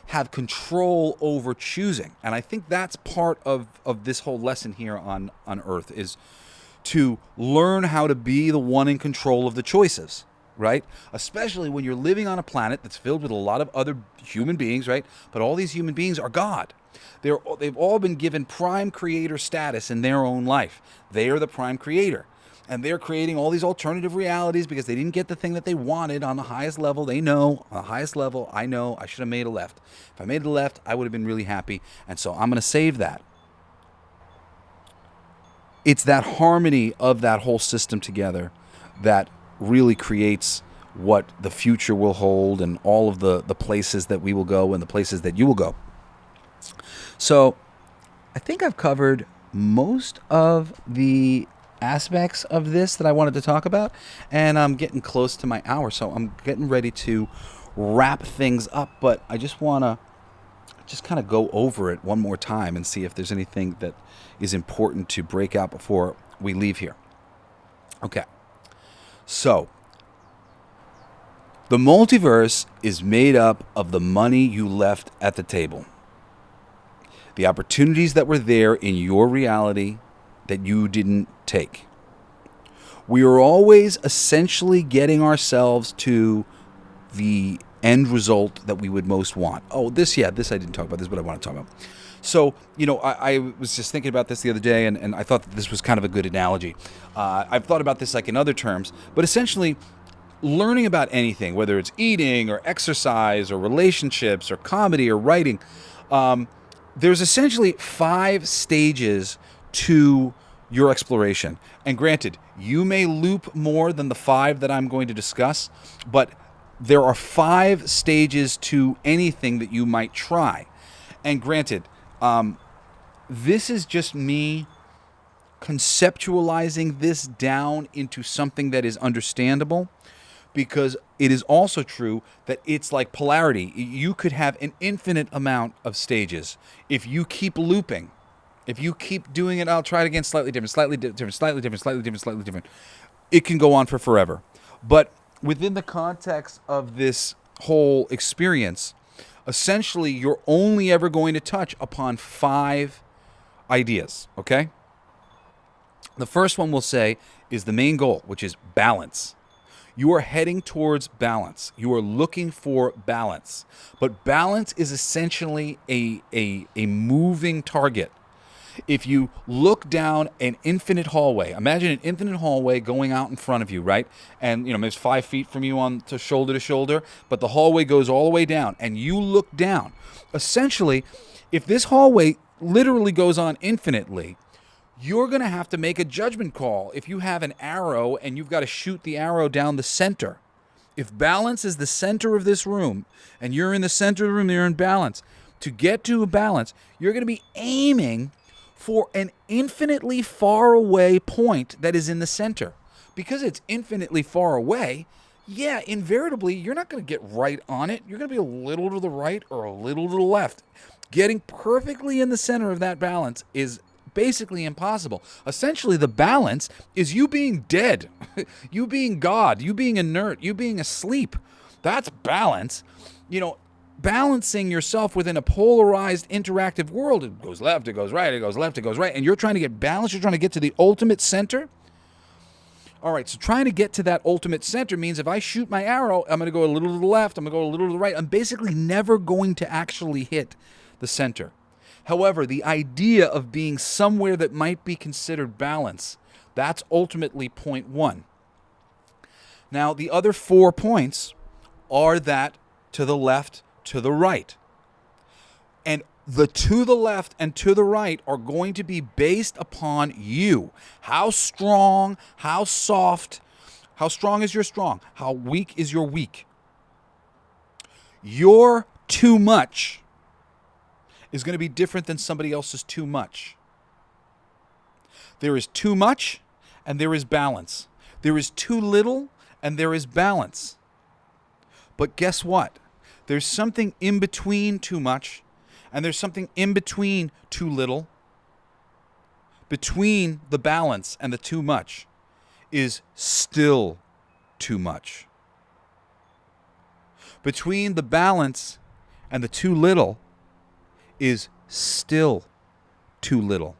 have control over choosing. And I think that's part of this whole lesson here on Earth, is to learn how to be the one in control of the choices, right? Especially when you're living on a planet that's filled with a lot of other human beings, right? But all these human beings are God. They've all been given prime creator status in their own life. They are the prime creator. And they're creating all these alternative realities because they didn't get the thing that they wanted on the highest level. They know, on the highest level, I know I should have made a left. If I made a left, I would have been really happy. And so I'm going to save that. It's that harmony of that whole system together that really creates what the future will hold, and all of the places that we will go and the places that you will go. So I think I've covered most of the aspects of this that I wanted to talk about, and I'm getting close to my hour, so I'm getting ready to wrap things up. But I just want to kind of go over it one more time and see if there's anything that is important to break out before we leave here. Okay. So, the multiverse is made up of the money you left at the table. The opportunities that were there in your reality that you didn't take. We are always essentially getting ourselves to the end result that we would most want. Oh, this I didn't talk about this, but I want to talk about. So, I was just thinking about this the other day, and I thought that this was kind of a good analogy. I've thought about this like in other terms, but essentially, learning about anything, whether it's eating or exercise or relationships or comedy or writing, there's essentially 5 stages to your exploration. And granted, you may loop more than the 5 that I'm going to discuss, but there are 5 stages to anything that you might try. And granted, this is just me conceptualizing this down into something that is understandable, because it is also true that it's like polarity. You could have an infinite amount of stages if you keep looping. If you keep doing it, I'll try it again, slightly different, slightly different, slightly different, slightly different, slightly different. It can go on for forever. But within the context of this whole experience, essentially you're only ever going to touch upon 5 ideas, okay? The first one we'll say is the main goal, which is balance. You are heading towards balance. You are looking for balance. But balance is essentially a moving target. If you look down an infinite hallway, imagine an infinite hallway going out in front of you, right? And maybe it's 5 feet from you on to shoulder, but the hallway goes all the way down, and you look down. Essentially, if this hallway literally goes on infinitely, you're going to have to make a judgment call. If you have an arrow and you've got to shoot the arrow down the center, if balance is the center of this room and you're in the center of the room, you're in balance. To get to a balance, you're going to be aiming for an infinitely far away point that is in the center. Because it's infinitely far away, yeah, invariably, you're not going to get right on it. You're going to be a little to the right or a little to the left. Getting perfectly in the center of that balance is basically impossible. Essentially, the balance is you being dead, you being God, you being inert, you being asleep. That's balance. Balancing yourself within a polarized, interactive world. It goes left, it goes right, it goes left, it goes right, and you're trying to get balance. You're trying to get to the ultimate center. All right, so trying to get to that ultimate center means if I shoot my arrow, I'm going to go a little to the left, I'm going to go a little to the right. I'm basically never going to actually hit the center. However, the idea of being somewhere that might be considered balance, that's ultimately point 1. Now, the other 4 points are that to the left, to the right. And the to the left and to the right are going to be based upon you. How strong, how soft, how strong is your strong, how weak is your weak. Your too much is going to be different than somebody else's too much. There is too much and there is balance. There is too little and there is balance. But guess what? There's something in between too much and there's something in between too little. Between the balance and the too much is still too much. Between the balance and the too little is still too little.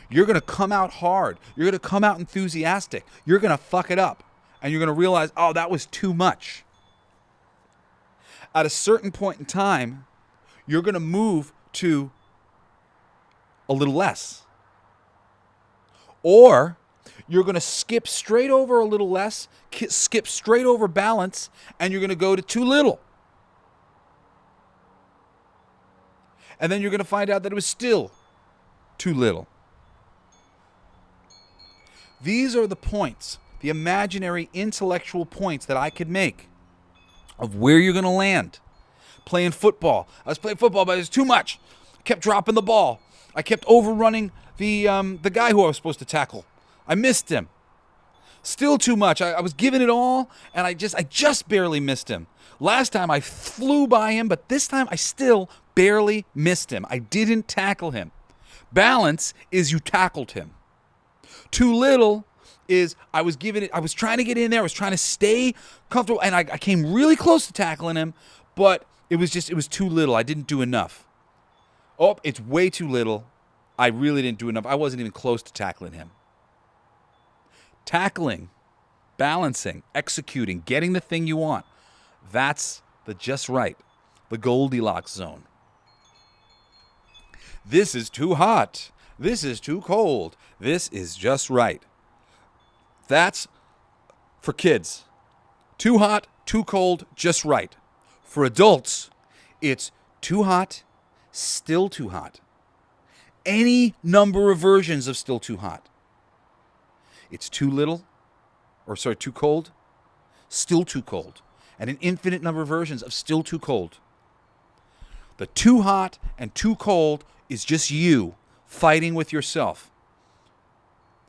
You're going to come out hard. You're going to come out enthusiastic. You're going to fuck it up. And you're going to realize, oh, that was too much. At a certain point in time, you're going to move to a little less. Or you're going to skip straight over a little less, skip straight over balance, and you're going to go to too little. And then you're going to find out that it was still too little. These are the points, the imaginary intellectual points that I could make of where you're going to land. Playing football. I was playing football, but it was too much. I kept dropping the ball. I kept overrunning the guy who I was supposed to tackle. I missed him. Still too much. I was giving it all, and I just barely missed him. Last time I flew by him, but this time I still barely missed him. I didn't tackle him. Balance is you tackled him. Too little is I was trying to get in there. I was trying to stay comfortable, and I came really close to tackling him, but it was too little. I didn't do enough. Oh, it's way too little. I really didn't do enough. I wasn't even close to tackling him. Tackling, balancing, executing, getting the thing you want. That's the just right, the Goldilocks zone. This is too hot. This is too cold. This is just right. That's for kids, too hot, too cold, just right. For adults, it's too hot, still too hot. Any number of versions of still too hot. It's too too cold, still too cold. And an infinite number of versions of still too cold. The too hot and too cold is just you fighting with yourself.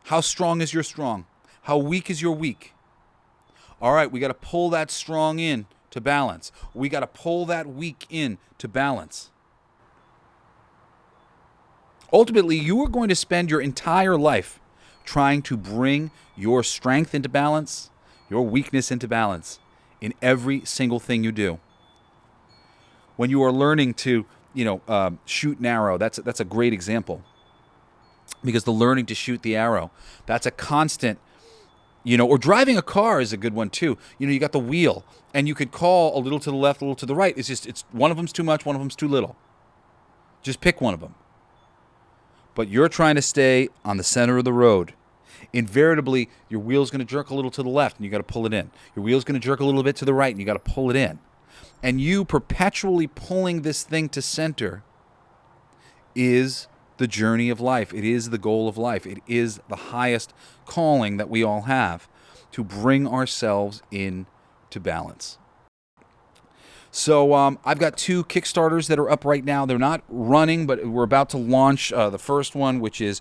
How strong is your strong? How weak is your weak? All right, we got to pull that strong in to balance. We got to pull that weak in to balance. Ultimately, you are going to spend your entire life trying to bring your strength into balance, your weakness into balance in every single thing you do. When you are learning to, shoot an arrow, that's a great example. Because the learning to shoot the arrow, that's a constant, or driving a car is a good one too. You got the wheel, and you could call a little to the left, a little to the right. It's one of them's too much, one of them's too little. Just pick one of them. But you're trying to stay on the center of the road. Invariably, your wheel's going to jerk a little to the left, and you got to pull it in. Your wheel's going to jerk a little bit to the right, and you got to pull it in. And you perpetually pulling this thing to center is the journey of life. It is the goal of life. It is the highest calling that we all have, to bring ourselves into balance. So I've got 2 Kickstarters that are up right now. They're not running, but we're about to launch the first one, which is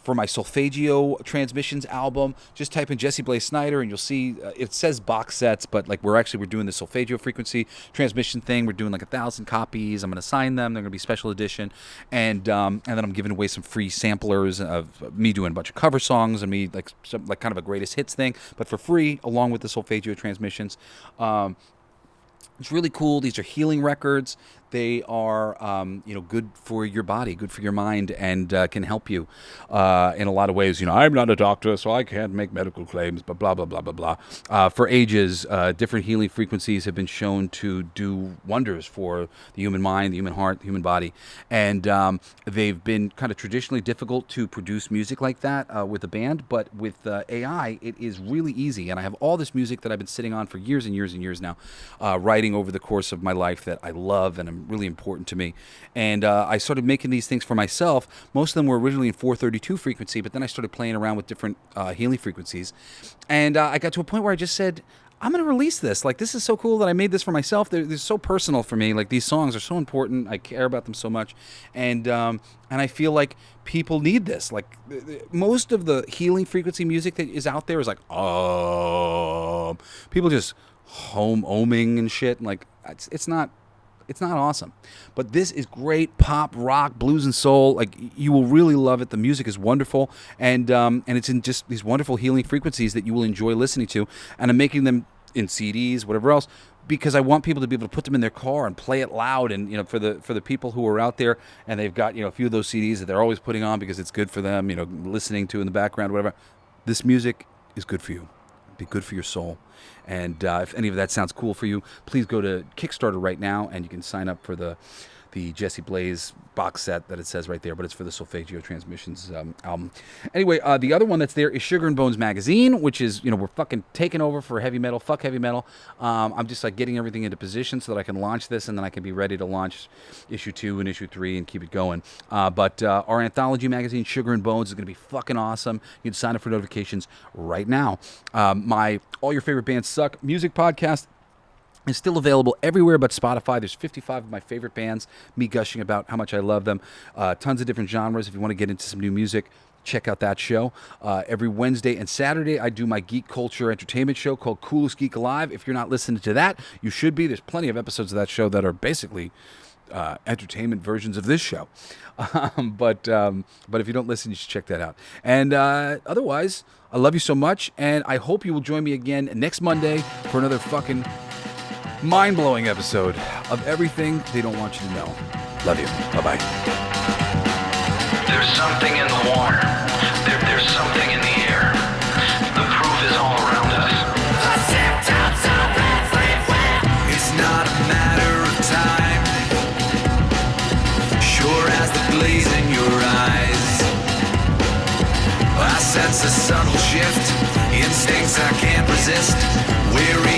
for my Solfeggio Transmissions album. Just type in Jesse Blaze Snyder, and you'll see it says box sets, but like we're doing the Solfeggio frequency transmission thing. We're doing like 1,000 copies. I'm going to sign them. They're going to be special edition, and then I'm giving away some free samplers of me doing a bunch of cover songs and me like kind of a greatest hits thing, but for free along with the Solfeggio Transmissions. It's really cool. These are healing records. They are, good for your body, good for your mind, and can help you in a lot of ways. I'm not a doctor, so I can't make medical claims, but blah, blah, blah, blah, blah. For ages, different healing frequencies have been shown to do wonders for the human mind, the human heart, the human body. And they've been kind of traditionally difficult to produce music like that with a band, but with AI, it is really easy. And I have all this music that I've been sitting on for years and years and years now, writing over the course of my life that I love and I'm really important to me. And I started making these things for myself. Most of them were originally in 432 frequency, but then I started playing around with different healing frequencies. And I got to a point where I just said, I'm going to release this. Like, this is so cool that I made this for myself. They're so personal for me. Like, these songs are so important. I care about them so much. And I feel like people need this. Like, most of the healing frequency music that is out there is like, people just oming and shit. And like, it's not awesome. But this is great pop, rock, blues, and soul. Like, you will really love it. The music is wonderful, and it's in just these wonderful healing frequencies that you will enjoy listening to. And I'm making them in CDs, whatever else, because I want people to be able to put them in their car and play it loud. And for the people who are out there and they've got a few of those CDs that they're always putting on because it's good for them, listening to in the background, whatever. This music is good for you. Be good for your soul. And if any of that sounds cool for you, please go to Kickstarter right now, and you can sign up for the Jesse Blaze box set that it says right there, but it's for the Solfeggio Transmissions album. Anyway, the other one that's there is Sugar and Bones magazine, which is, we're fucking taking over for heavy metal. Fuck heavy metal. I'm just like getting everything into position so that I can launch this, and then I can be ready to launch issue 2 and issue 3 and keep it going. But our anthology magazine, Sugar and Bones, is going to be fucking awesome. You can sign up for notifications right now. My All Your Favorite Bands Suck music podcast is still available everywhere but Spotify. There's 55 of my favorite bands, me gushing about how much I love them. Tons of different genres. If you want to get into some new music, check out that show. Every Wednesday and Saturday, I do my geek culture entertainment show called Coolest Geek Alive. If you're not listening to that, you should be. There's plenty of episodes of that show that are basically entertainment versions of this show. But if you don't listen, you should check that out. And otherwise, I love you so much, and I hope you will join me again next Monday for another fucking mind-blowing episode of everything they don't want you to know. Love you. Bye-bye. There's something in the water. There's something in the air. The proof is all around us. It's not a matter of time, sure as the blaze in your eyes. I sense a subtle shift, instincts I can't resist. resist. Weary